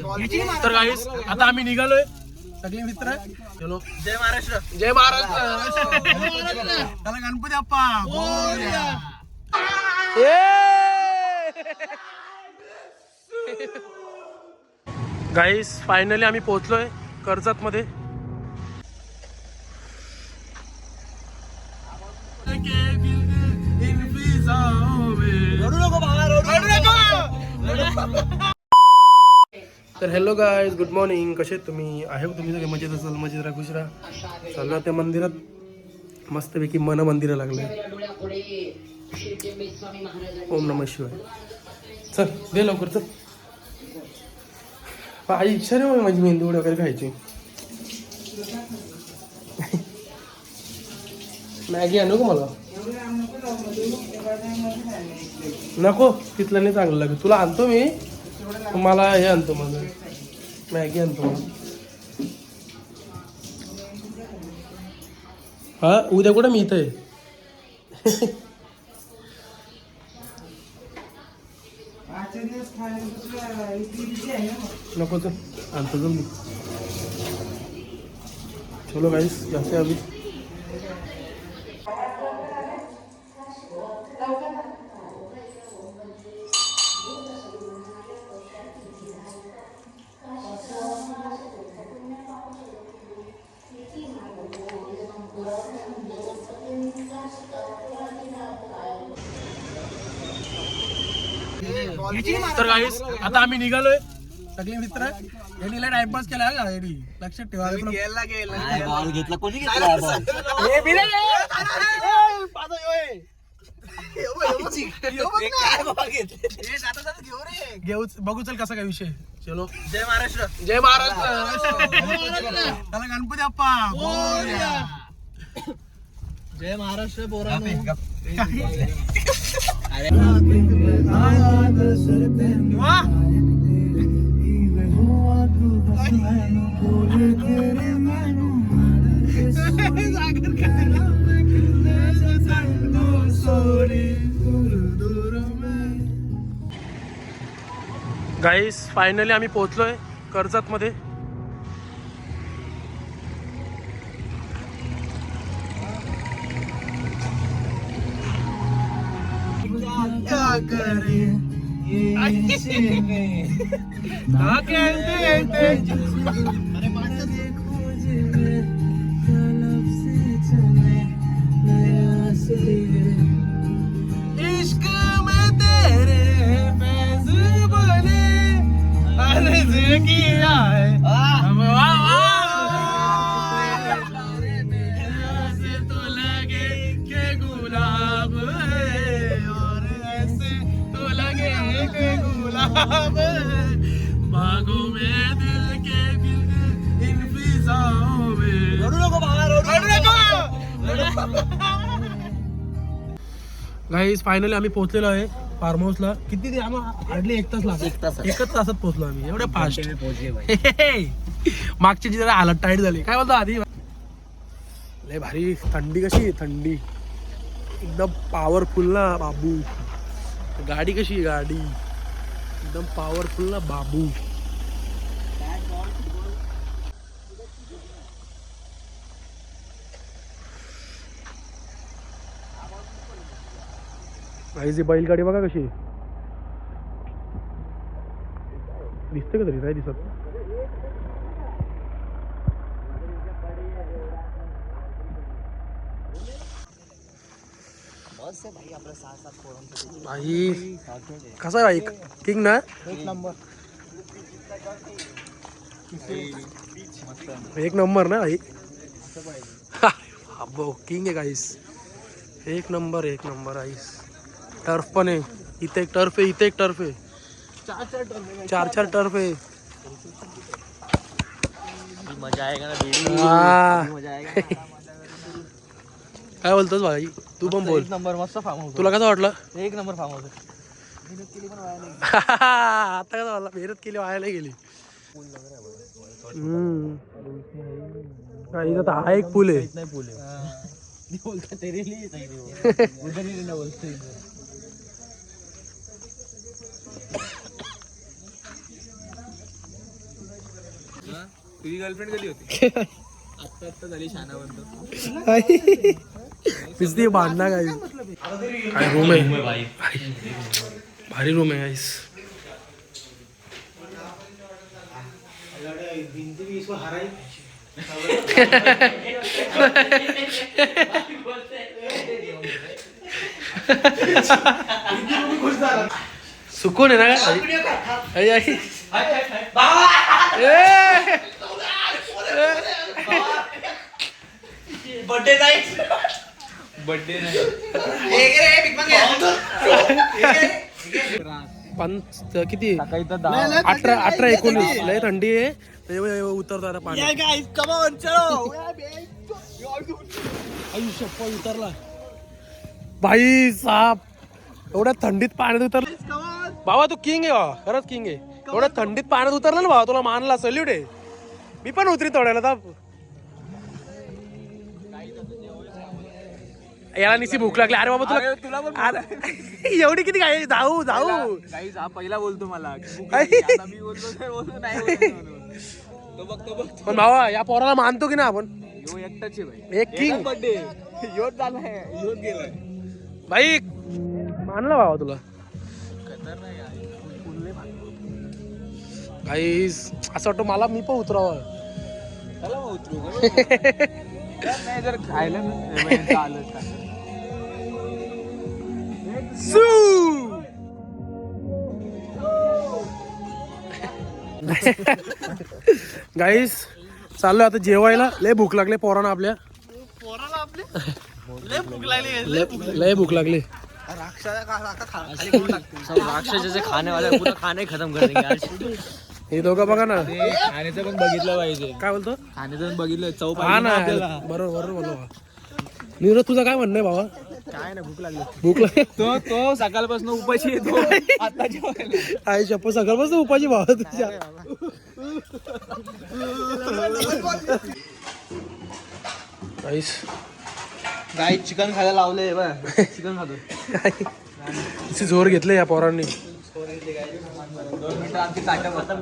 तर गाईस आता आम्ही निघालोय सगळे मित्र. चलो जय महाराष्ट्र. जय महाराष्ट्र. चला गणपती बाप्पा मोरया. गाईस फायनली आम्ही पोहोचलोय कर्जत मध्ये. तर हॅलो गाईज, गुड मॉर्निंग. कसे आहेत तुम्ही? आहे तुम्ही सगळे मजेत असाल, मजेत राहा, खुश राहा. चालला त्या मंदिरात मस्तपैकी मन मंदिर लागलंय. ओम नमः शिवाय. चल दे लवकर चल. आई इच्छा रे माझी मेंदू वडे वगैरे खायची. मॅगी आणू का मला? नको, तिथलं नाही चांगलं लागेल तुला. आणतो मी, मला हे आणतो, माझं मॅगी आणतो. हा उद्या कुठं मी इथं आहे. नको चल, आणतो चल मी. चलो गाईस जाते अभी. तर गाईस आता आम्ही निघालोय सगळे मित्र. यांनी टाइमपास केला का? लक्षात ठेवा. घेऊ बघू चल कसा काय विषय. चलो जय महाराष्ट्र. जय महाराष्ट्र. चला गणपती बाप्पा मोरया. जय महाराष्ट्र पोरांनो. गाईस फायनली आम्ही पोहोचलोय कर्जत मध्ये. इश्क में तेरे फैज़ बने अर्ज़ किया है. ऐसे तो लगे के गुलाब है और ऐसे तो लगे के गुलाब है. बागों में दिल के इन फिजाओं में. गाईस फायनली आम्ही पोहोचलेलो आहे फार्म हाऊसला. किती ते आम्हाला हार्डली 1 तास लागला. एकच तासात पोहोचलो आम्ही. एवढे फास्ट. मागची जी जरा हालत टाईट झाली. काय बोलतो आधी? लय भारी. थंडी कशी आहे? थंडी एकदम पॉवरफुल ना बाबू. गाडी कशी आहे? गाडी एकदम पॉवरफुल ना बाबू. ही बैलगाडी बघा कशी दिसते का? तरी नाही दिसत. भाई कसा आहे भाई? किंग ना? एक नंबर ना भाई. अबो किंग आहे गाईस. एक नंबर आईस. टर्फ पण आहे इथे. एक टर्फ आहे, इथे एक टर्फ आहे. 4 टर्फ आहे. मजा आएगा ना. मजा आएगा. काय बोलतोस भाई? तू पण बोल. 1 नंबर मस्त फार्म हाऊस. तुला कसं वाटलं? 1 नंबर फार्म हाऊस. आता कसं वाटलं? मेहनत केली वायाला गेली. इथं हा एक पूल आहे. तुझी गर्लफ्रेंड कधी होती? आता झाली शानावंत. नुसती भांडणं काय रूम आहे भारी रूम आहे गाईस. सुकून आहे ना बर्थडे नाही. किती 18-19 लय थंडी आहे. उतरतो आता पाणी. आयुष्य उतरला भाई साहेब. एवढ्या थंडीत पाण्यात उतरला बाबा. तू किंग आहे बाबा, खरंच किंग आहे. एवढ्या थंडीत पाण्यात उतरला ना बाबा, तुला मानला सल्यूट आहे. मी पण उतरी तोडायला तर याला निसी भूक लागली. अरे बाबा तुला एवढी किती काय जाऊ पहिला बोलतो मला. पण भावा या पोराला मानतो की ना आपण. एकटाच एक किंग बर्थडे योच झालाय, योच गेलाय भाई. मानला बाबा तुला गाईस. असं वाटतं मला मी पण उतरावं. चला मग उतरू. नाही जर खायला आलं गाईस चाललोय आता जेवायला. लय भूक लागले पोरांना आपल्या. लय भूक लागली. राक्षसाचे खाणे वाले पूरा खाणे खतम कर देंगे आज. हे दोघं बघा ना. खाण्याचं पण बघितलं पाहिजे. काय बोलतो? खाण्याचं पण बघितलं. चव हा ना बरोबर बोललो. नीरज तुझं काय म्हणणं आहे बाबा? काय ना भूक लागली. भूक लागली. तो सकाळपासून उपाशी येतो. आता जेवायला आई शप्पथ सकाळपासून उपाशी भावा तुझ्या. गाई चिकन खायला लावले. चिकन खातो. जोर घेतले या पोरांनी. 2 मिनिटं आमची ताटं खतम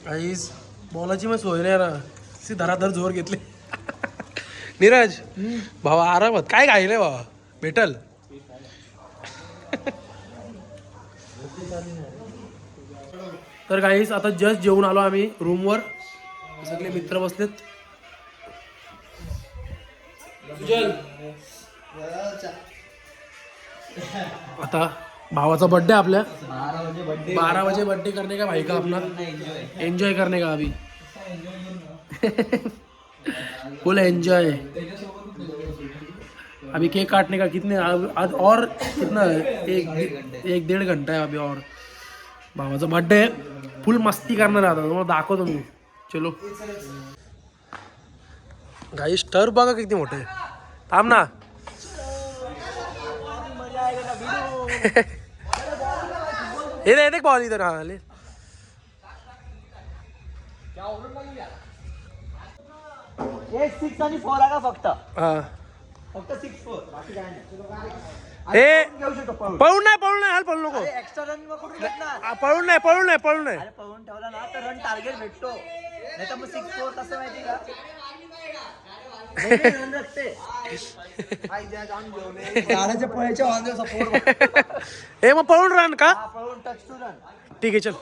आईस बोलाची मग सोय नाही ना. सी धराधर जोर घेतले. नीरज भावा आरामात काय खायले बाबा भेटल. तर गाईस आता जस्ट जेवून आलो आम्ही रूमवर. सगळे मित्र बसलेत. आता भावाचा बर्थडे आपल्या 12 बजे बर्थडे करने का भाई का अपना. एंजॉय करने का अभी. फुल एंजॉय. अभी केक काटने का कितने आज और कितना है? 1-1.5 घंटा है अभी और. भावाचा बर्थडे फुल मस्ती करणार आता. तुम्हाला दाखवतो मी. चलो गाईस स्टर बघा किती मोठे आहे. थांब ना. हे देख बॉल इधर. हा ले. एक 6 आणि 4 आहे का फक्त? हा फक्त 6-4 बाकी काय नाही. हे घेऊ शकतो पळून. पळून नाही हाल पळू नको. एक्स्ट्रा रन मग कुठून भेटणार? पळून नाही. अरे पळून ठेवला ना तर रन टार्गेट भेटतो. नाही तर मग 6-4 कसं माहिती का? रन रखते. गाड्याच्या पळायच्या ऑन द सपोर्ट. हे मग पळून रन का? पळून टच टू रन. ठीक आहे चल.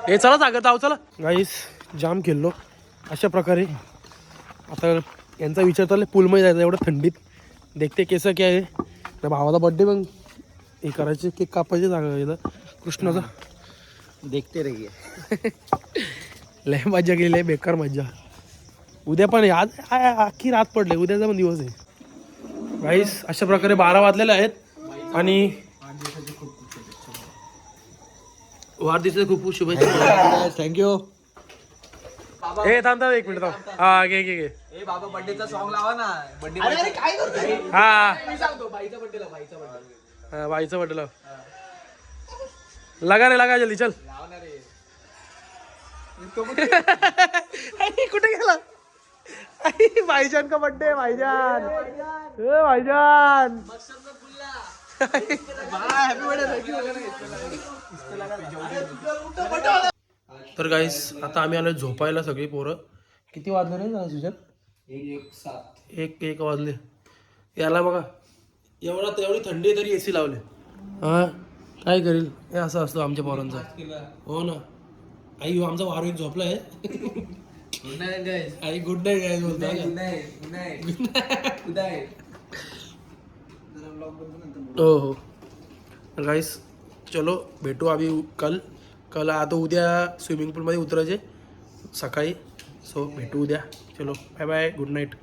हे चला सागर जाऊ चला. गाईस जाम खेळलो अशा प्रकारे. आता यांचा विचार चालला पूलमध्ये जायचा एवढं थंडीत. देखते केस काय आहे ना. भावाचा बर्थडे पण हे करायचे. केक कापायचे जागा कृष्णाचा. देखते रहिए. लय मजा गेली. लय बेकार मजा. उद्या पण आज अख्खी रात पडले. उद्याचा पण दिवस आहे गाईस. अशा प्रकारे 12 वाजलेले आहेत आणि वाढदिवसाच्या खूप खूप शुभेच्छा. थँक्यू. ए थांब थांब एक मिनिट थांब हा घे घे घे ए बाबा बर्थडेचा सॉन्ग लावा ना बर्थडे काय करतोय हा मी सांगतो बाईचा बर्थडे लाव बाईचा बर्थडे बाईचं वाटलं लगा रे लगा जल्दी चल लावणार रे आई, कुठे गेला आई, भाईजान का बर्थडे भाईजान ए भाईजान तर गाईस आता आम्ही आलो झोपायला सगळी पोरं किती वाजले रे सुजन एक वाजले याला बघा एवढी थंडी आहे तरी एसी लावले हा काय करील हे असं असतं आमच्या पोरांचं हो ना आई आमचा वारू एक झोपलाय आई गुड नाईट गाईज बोलतो हो हो गाईस चलो भेटू आम्ही कल आता उद्या स्विमिंग पूलमध्ये उतरायचे सकाळी सो भेटू उद्या चलो बाय बाय गुड नाईट